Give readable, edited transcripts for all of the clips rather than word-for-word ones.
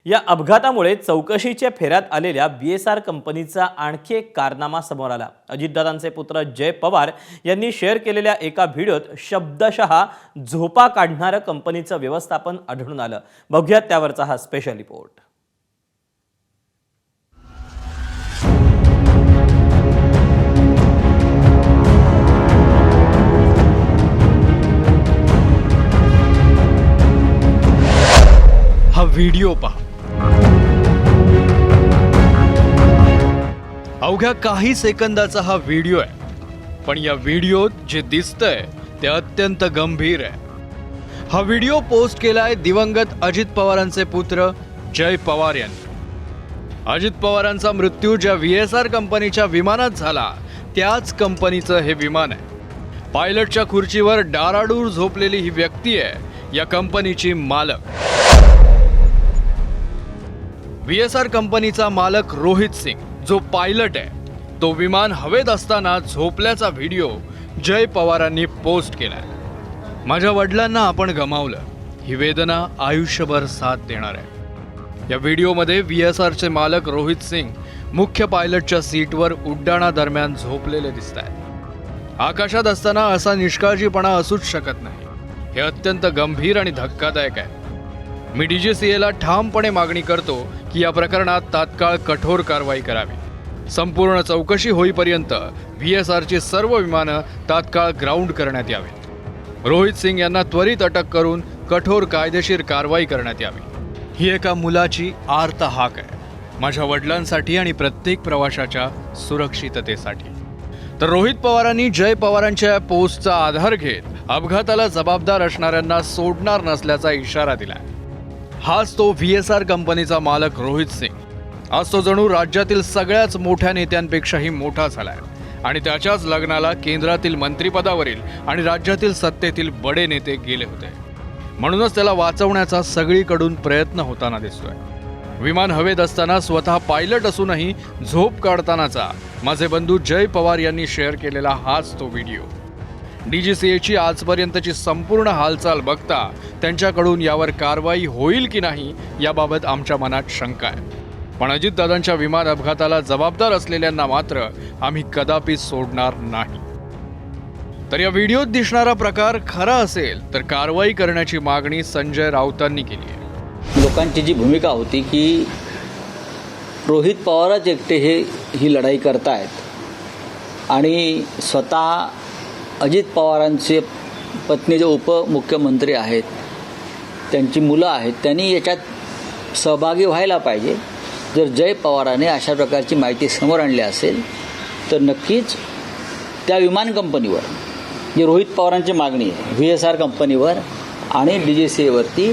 या अपघातामुळे चौकशीच्या फेऱ्यात आलेल्या BSR कंपनीचा आणखी एक कारनामा समोर आला। अजितदादांचे पुत्र जय पवार यांनी शेअर केलेल्या एका व्हिडिओत शब्दशः झोपा काढणारं कंपनीचं व्यवस्थापन आढळून आलं। बघूयात त्यावरचा हा स्पेशल रिपोर्ट। हा व्हिडिओ पहा। अवघ्या काही सेकंदाचा हा व्हिडिओ आहे, पण या व्हिडिओत जे दिसतंय ते अत्यंत गंभीर आहे। हा व्हिडिओ पोस्ट केलाय दिवंगत अजित पवारांचे पुत्र जय पवार यांनी। अजित पवारांचा मृत्यू ज्या VSR कंपनीच्या विमानात झाला त्याच कंपनीचं हे विमान आहे। पायलटच्या खुर्चीवर डाराडूर झोपलेली ही व्यक्ती आहे या कंपनीची मालक। VSR कंपनीचा मालक रोहित सिंग जो पायलट आहे तो विमान हवेत असताना झोपल्याचा व्हिडिओ जय पवारांनी पोस्ट केलाय। माझ्या वडिलांना आपण गमावलं, ही वेदना आयुष्यभर साथ देणार आहे। या व्हिडिओमध्ये VSRचे मालक रोहित सिंग मुख्य पायलटच्या सीटवर उड्डाणादरम्यान झोपलेले दिसत आहेत। आकाशात असताना असा निष्काळजीपणा असूच शकत नाही। हे अत्यंत गंभीर आणि धक्कादायक आहे। मी DGCA ठामपणे मागणी करतो की या प्रकरणात तात्काळ कठोर कारवाई करावी। संपूर्ण चौकशी होईपर्यंत VSRची सर्व विमानं तात्काळ ग्राउंड करण्यात यावीत। रोहित सिंग यांना त्वरित अटक करून कठोर कायदेशीर कारवाई करण्यात यावी। ही एका मुलाची आर्त हाक आहे, माझ्या वडिलांसाठी आणि प्रत्येक प्रवाशाच्या सुरक्षिततेसाठी। तर रोहित पवारांनी जय पवारांच्या पोस्टचा आधार घेत अपघाताला जबाबदार असणाऱ्यांना सोडणार नसल्याचा इशारा दिलाय। हाच तो VSR कंपनीचा मालक रोहित सिंग। आज तो जणू राज्यातील सगळ्याच मोठ्या नेत्यांपेक्षाही मोठा झालाय आणि त्याच्याच लग्नाला केंद्रातील मंत्रिपदावरील आणि राज्यातील सत्तेतील बडे नेते गेले होते। म्हणूनच त्याला वाचवण्याचा सगळीकडून प्रयत्न होताना दिसतोय। विमान हवेत असताना स्वतः पायलट असूनही झोप काढतानाचा माझे बंधू जय पवार यांनी शेअर केलेला हाच तो व्हिडिओ। DGCAची आजपर्यंतची संपूर्ण हालचाल बघता त्यांच्याकडून यावर कारवाई होईल की नाही याबाबत आमच्या मनात शंका आहे। पण अजितदादांच्या विमान अपघाताला जबाबदार असलेल्यांना मात्र आम्ही कदापि सोडणार नाही। तर या व्हिडिओत दिसणारा प्रकार खरा असेल तर कारवाई करण्याची मागणी संजय राऊतांनी केली आहे। लोकांची जी भूमिका होती की रोहित पवारच एकटे ही लढाई करतायत आणि स्वतः अजित पवारांचे पत्नी जे उपमुख्यमंत्री आहेत त्यांची मुलं आहेत त्यांनी याच्यात सहभागी व्हायला पाहिजे। जर जय पवाराने अशा प्रकारची माहिती समोर आणली असेल तर नक्कीच त्या विमान कंपनीवर जी रोहित पवारांची मागणी आहे VSR कंपनीवर आणि DGCAवरती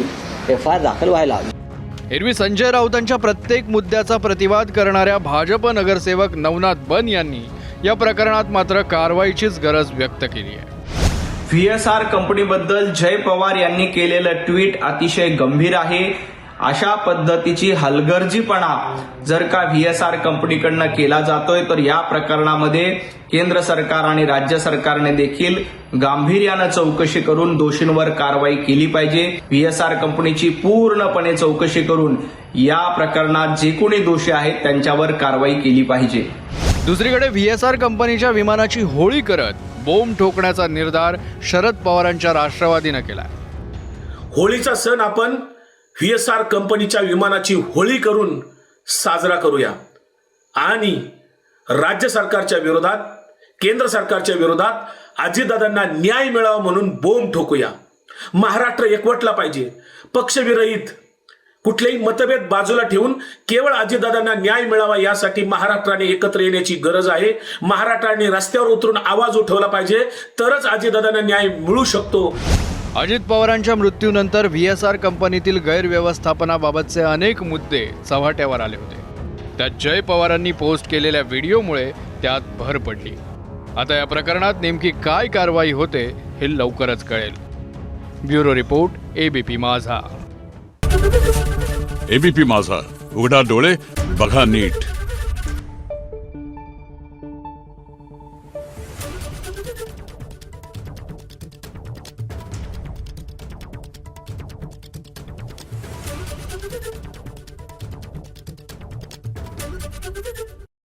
FIR दाखल व्हायला हवी। एरवी संजय राऊतांच्या प्रत्येक मुद्द्याचा प्रतिवाद करणाऱ्या भाजप नगरसेवक नवनाथ बन यांनी या प्रकरणात मात्र कारवाईचीच गरज व्यक्त केली आहे। VSR कंपनीबद्दल जय पवार यांनी केलेलं ट्विट अतिशय गंभीर आहे। अशा पद्धतीची हलगर्जीपणा जर का VSR कंपनीकडनं केला जातोय तर या प्रकरणामध्ये केंद्र सरकार आणि राज्य सरकारने देखील गांभीर्यानं चौकशी करून दोषींवर कारवाई केली पाहिजे। VSR कंपनीची पूर्णपणे चौकशी करून या प्रकरणात जे कोणी दोषी आहेत त्यांच्यावर कारवाई केली पाहिजे। दुसरीकडे VSR कंपनीच्या विमानाची होळी करत बोंब ठोकण्याचा निर्धार शरद पवारांच्या राष्ट्रवादीनं केलाय। होळीचा सण आपण VSR कंपनीच्या विमानाची होळी करून साजरा करूया आणि राज्य सरकारच्या विरोधात, केंद्र सरकारच्या विरोधात अजितदादांना न्याय मिळावा म्हणून बोंब ठोकूया। महाराष्ट्र एकवटला पाहिजे। पक्षविरहित कुठलेही मतभेद बाजूला ठेवून केवळ अजितदादांना न्याय मिळावा यासाठी महाराष्ट्राने एकत्र येण्याची गरज आहे। महाराष्ट्राने रस्त्यावर उतरून आवाज उठवला पाहिजे, तरच अजितदादांना न्याय मिळू शकतो। अजित पवारांच्या मृत्यूनंतर VSR कंपनीतील गैरव्यवस्थापनाबाबतचे अनेक मुद्दे चव्हाट्यावर आले होते। त्यात जय पवारांनी पोस्ट केलेल्या व्हिडिओमुळे त्यात भर पडली। आता या प्रकरणात नेमकी काय कारवाई होते हे लवकरच कळेल। ब्युरो रिपोर्ट, ABP माझा। ABP माझा, उघडा डोळे बघा नीट। आहे